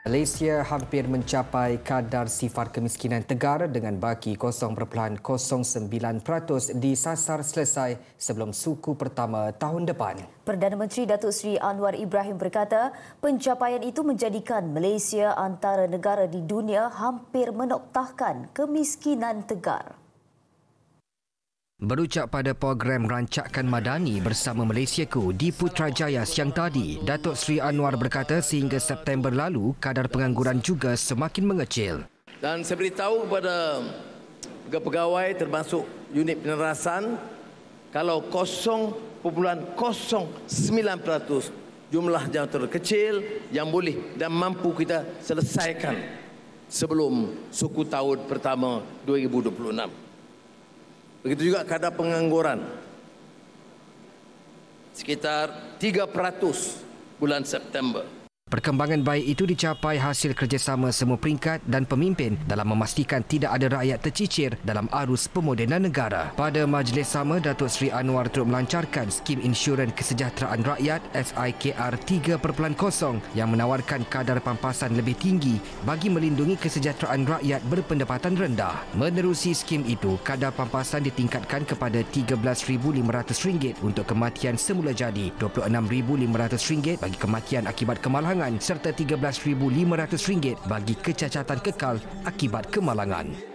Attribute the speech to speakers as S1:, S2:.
S1: Malaysia hampir mencapai kadar sifar kemiskinan tegar dengan baki 0.09% disasar selesai sebelum suku pertama tahun depan.
S2: Perdana Menteri Datuk Seri Anwar Ibrahim berkata, pencapaian itu menjadikan Malaysia antara negara di dunia hampir menoktahkan kemiskinan tegar.
S1: Berucap pada program Rancakan Madani bersama Malaysiaku di Putrajaya siang tadi, Datuk Seri Anwar berkata sehingga September lalu, kadar pengangguran juga semakin mengecil.
S3: Dan saya beritahu kepada pegawai termasuk unit penerasan, kalau 0.09% jumlah yang terkecil yang boleh dan mampu kita selesaikan sebelum suku tahun pertama 2026. Begitu juga kadar pengangguran sekitar 3% bulan September.
S1: Perkembangan baik itu dicapai hasil kerjasama semua peringkat dan pemimpin dalam memastikan tidak ada rakyat tercicir dalam arus pemodenan negara. Pada majlis sama, Datuk Seri Anwar turut melancarkan skim insurans kesejahteraan rakyat SIKR 3.0 yang menawarkan kadar pampasan lebih tinggi bagi melindungi kesejahteraan rakyat berpendapatan rendah. Menerusi skim itu, kadar pampasan ditingkatkan kepada RM13,500 untuk kematian semula jadi, RM26,500 bagi kematian akibat kemalangan serta RM13,500 bagi kecacatan kekal akibat kemalangan.